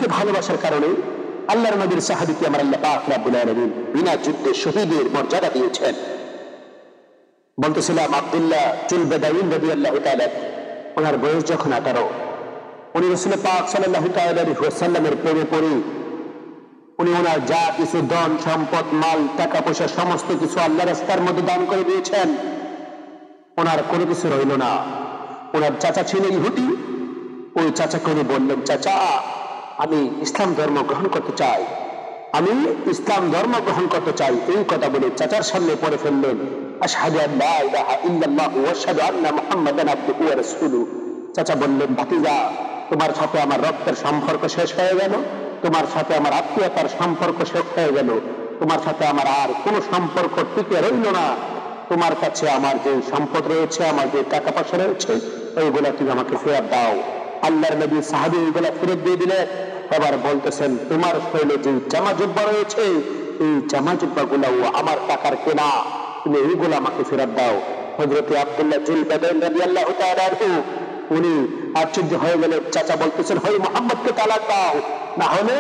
নবীকে ভালোবাসার কারণে আল্লাহর নবীর সাহাবীকে আমার আল্লাহ পাক রব্বুল আলামিন বিনা যুদ্ধে শহীদের মর্যাদা দিয়েছেন। বলতেছিলাম আব্দুল্লাহ জুলবাদাইন রাদিয়াল্লাহু তাআলা, ওনার বয়স যখন 18, উনি রাসূল পাক সাল্লাল্লাহু তাআলা আলাইহি ওয়াসাল্লামের প্রেমে পড়ে উনি ওনার যা কিছু ধন সম্পদ মাল টাকা পয়সা সমস্ত কিছু আল্লাহর রাস্তার মধ্যে দান করে দিয়েছেন। ওনার কোনো কিছু রইল না। ওনার চাচা ছিলেন ইহুদি। ওই চাচাকে উনি বললেন, চাচা আমি ইসলাম ধর্ম গ্রহণ করতে চাই, আমি ইসলাম ধর্ম গ্রহণ করতে চাই। এই কথা বলে চাচার সামনে পড়ে ফেললেন, আশহাদু আল্লা ইলাহা ইল্লাল্লাহু ওয়া আশহাদু আন্না মুহাম্মাদান আবদুহু ওয়া রাসূলুহু। চাচা বললেন, ভাতিজা তোমার সাথে আমার রক্তের সম্পর্ক শেষ হয়ে গেল, তোমার সাথে আমার আত্মীয়তার সম্পর্ক শেষ হয়ে গেল, তোমার সাথে আমার আর কোনো সম্পর্ক টিকে রইল না। তোমার কাছে আমার যে সম্পদ রয়েছে, আমার যে টাকা পয়সা রয়েছে, ওইগুলা তুমি আমাকে ফেরত দাও। আল্লাহর নবী সাহাবী ওইগুলা ফেরত দিয়ে দিলেন। এবার বলতেছেন, তোমার শরীরে যে জামা জুব্বা রয়েছে, এই জামা জুব্বা গুলাও আমার টাকার কেনা, তুমি এইগুলো আমাকে ফেরত দাও। হযরত আব্দুল্লাহ জুলবাদাইন রাদিয়াল্লাহু তাআলা আনহু উনি আশ্চর্য হয়ে গেলেন। চাচা বলতেছেন, হয় মুহাম্মদকে তালাক দাও, না হলে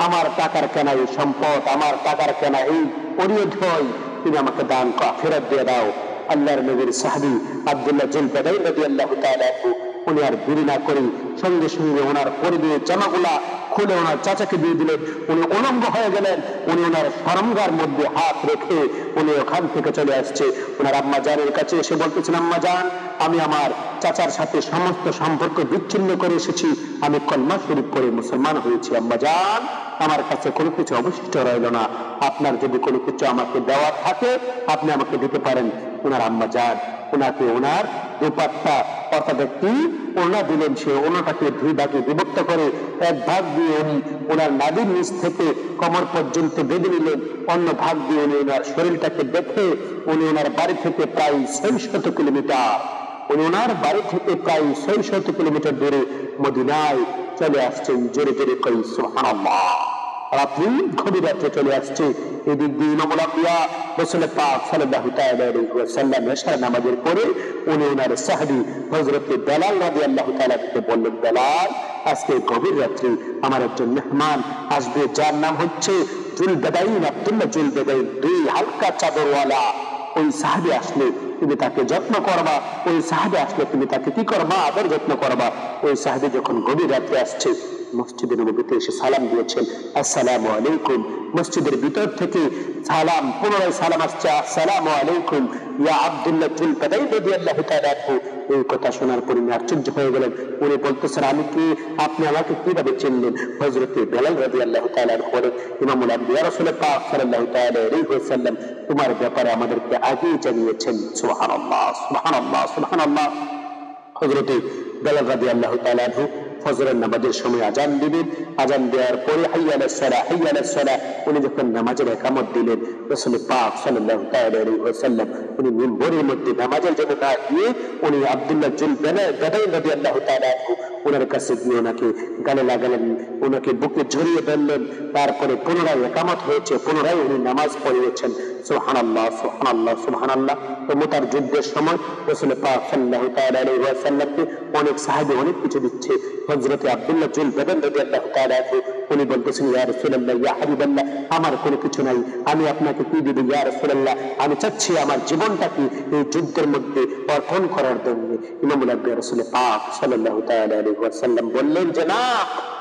আমার টাকার কেনা এই সম্পদ, আমার টাকার কেনা এই পরিধয় তুমি আমাকে দান ফেরত দিয়ে দাও। আল্লাহর নবীর সাহাবী আব্দুল্লাহ জুলবাদাইন রাদিয়াল্লাহু তাআলা আনহু উনি আর দেরি না করে সঙ্গে সঙ্গে ওনার পরিধেয় জামাগুলা খুলে ওনার চাচাকে দিয়ে দিলেন। উনি উলঙ্গ হয়ে গেলেন। উনি ওনার শরমগার মধ্যে হাত রেখে উনি ওখান থেকে চলে আসছে। ওনার আম্মা জানের কাছে এসে বলতেছেন, আম্মা জান আমি আমার চাচার সাথে সমস্ত সম্পর্ক বিচ্ছিন্ন করে এসেছি, আমি কলমা শরীফ করে মুসলমান হয়েছি। আম্মা জান আমার কাছে কোনো কিছু অবশিষ্ট রইল না, আপনার যদি কোনো কিছু আমাকে দেওয়ার থাকে আপনি আমাকে দিতে পারেন। ওনার আম্মা জান ওনাকে ওনার দুপাট্টা অর্থাৎ একটি ওনা দিলেন। সে ওনাটাকে দুই ভাগে বিভক্ত করে এক ভাগ দিয়ে উনি ওনার নাভির নিচ থেকে কোমর পর্যন্ত বেঁধে নিলেন, অন্য ভাগ দিয়ে উনি ওনার শরীরটাকে দেখে উনি ওনার বাড়ি থেকে প্রায় 600 কিলোমিটার উনি ওনার বাড়ি থেকে প্রায় 600 কিলোমিটার দূরে মদিনায় চলে আসছেন। জোরে জোরে কই সুবহানাল্লাহ। রাত্রি গভীর রাত্রে চলে আসছে। এদিক দিয়ে ইমামুল আম্বিয়া রাসূল পাক সাল্লাল্লাহু তাআলা আলাইহি ওয়াসাল্লাম এশার নামাজের পরে উনি ওনার সাহাবী হযরত বেলাল রাদিয়াল্লাহু তাআলা কে বললেন, বেলাল আজকে গভীর রাত্রে আমার একজন মেহমান আসবে, যার নাম হচ্ছে জুলবাদাইন, আব্দুল্লাহ জুলবাদাইন, দুই হালকা চাদরওয়ালা। ওই সাহাবী আসলে তুমি তাকে যত্ন করবা, ওই সাহাবী আসলে তুমি তাকে কি করবা, আদর যত্ন করবা। ওই সাহাবী যখন গভীর রাত্রে আসছে মসজিদের নববীতে এসে সালাম দিয়েছেন, আসসালামু আলাইকুম। মসজিদের ভিতর থেকে সালাম পুনরায় সালাম আসছে, আসসালামু আলাইকুম ইয়া আব্দুল্লাহ জুলবাদাইন রাদিয়াল্লাহু তাআলা আনহু। এই কথা শোনার পর উনি আশ্চর্য হয়ে গেলেন। উনি বলতেছেন, আমি কি, আপনি আমাকে কিভাবে চিনলেন? হযরত বেলাল রাদিয়াল্লাহু তাআলা আনহু বলেন, ইমামুল আম্বিয়া রাসূল পাক সাল্লাল্লাহু তাআলা আলাইহি ওয়াসাল্লাম তোমার ব্যাপারে আমাদেরকে আগেই জানিয়েছেন। সুবহানাল্লাহ সুবহানাল্লাহ সুবহানাল্লাহ। হযরত বেলাল রাদিয়াল্লাহু তাআলা আনহু ফজরের নামাজের সময় আজান দিলেন। আজান দেওয়ার পরে হাইয়া আলাস সালাহ হাইয়া আলাস সালাহ উনি যখন নামাজের ইকামত দিলেন, রাসূল পাক সাল্লাল্লাহু তাআলা আলাইহি ওয়াসাল্লাম উনি মিম্বরের মধ্যে নামাজের জন্য না গিয়ে উনি আব্দুল্লাহ জুলবাদাইন রাদিয়াল্লাহু তাআলা আনহু ওনার কাছে গিয়ে ওনাকে গালে লাগালেন, ওনাকে বুকে জড়িয়ে ধরলেন। তারপরে পুনরায় ইকামত হয়েছে, পুনরায় উনি নামাজ পড়িয়েছেন। সুবহানাল্লাহ সুবহানাল্লাহ সুবহানাল্লাহ। তো মুতার যুদ্ধের সময় রাসূল পাক সাল্লাল্লাহু তাআলা আলাইহি ওয়াসাল্লামকে অনেক সাহাবী অনেক কিছু দিচ্ছে। হযরত আব্দুল্লাহ জুলবাদাইন রাদিয়াল্লাহু তাআলা আনহু উনি বলতেছেন, ইয়া রাসূলুল্লাহ ইয়া হাবিবাল্লাহ আমার কোনো কিছু নাই, আমি আপনাকে কি দিব ইয়া রাসূলুল্লাহ? আমি চাচ্ছি আমার জীবনটাকে এই যুদ্ধের মধ্যে অর্পণ করার জন্য। ইমামুল আম্বিয়া রাসূল পাক সাল্লাল্লাহু তাআলা আলাইহি ওয়াসাল্লাম বললেন যে, না,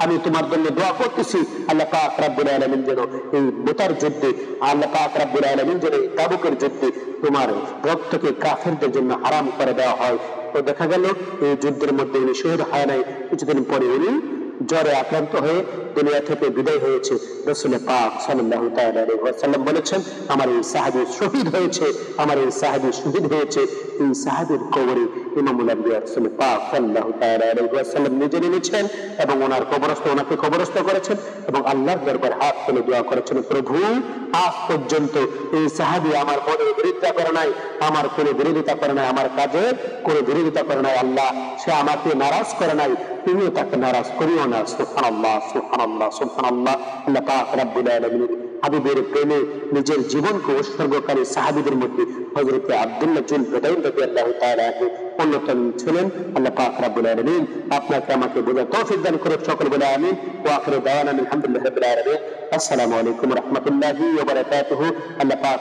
আমি তোমার জন্য দোয়া করতেছি আল্লাহ পাক রব্বুল আলামিন যেন এই মুতার যুদ্ধে, আল্লাহ পাক রব্বুল আলামিন যেন এই তাবুকের যুদ্ধে তোমার রক্তকে কাফেরদের জন্য হারাম করে দেওয়া হয়। তো দেখা গেল এই যুদ্ধের মধ্যে উনি শহীদ হয় নাই, কিছুদিন পরে উনি জ্বরে আক্রান্ত হয়ে দুনিয়া থেকে বিদায় হয়েছে। রাসূল পাক সাল্লাল্লাহু তাআলা আলাইহি ওয়াসাল্লাম বলেছেন, আমার এই সাহাবী শহীদ হয়েছে, আমার এই সাহাবী শহীদ হয়েছে। এই সাহাবীর কবরে ইমামুল আম্বিয়া রাসূল পাক সাল্লাল্লাহু তাআলা আলাইহি ওয়াসাল্লাম নিজে নেমেছেন এবং ওনার কবরস্থ ওনাকে কবরস্থ করেছেন এবং আল্লাহর দরবারে হাত তুলে দোয়া করেছেন, প্রভু আজ পর্যন্ত এই সাহাবী আমার মনের বিরোধিতা করে নাই, আমার কোনো বিরোধিতা করে নাই, আমার কাজের কোনো বিরোধিতা করে নাই। আল্লাহ সে আমাকে নারাজ করে নাই, তুমিও তাকে নারাজ করিও না। সুবহানাল্লাহ সুবহানাল্লাহ সুবহানাল্লাহ। আল্লাহ পাক রব্বুল আলামিন হাবিবের প্রেমে নিজের জীবনকে উৎসর্গকারী সাহাবীদের মধ্যে হযরত আব্দুল্লাহ জুল বাদাউন রাদিয়াল্লাহু তাআলা অন্যতম ছিলেন। আল্লাহ পাক রব্বুল আলামিন আপনাকে আমাকে বোঝার তৌফিক দান করুন, সকল বলে আমিন। ওয়া আখিরু দাওয়ানা আলহামদুলিল্লাহি রাব্বিল আলামিন। আসসালামু আলাইকুম ওয়া রাহমাতুল্লাহি ওয়া বারাকাতুহু। আল্লাহ পাক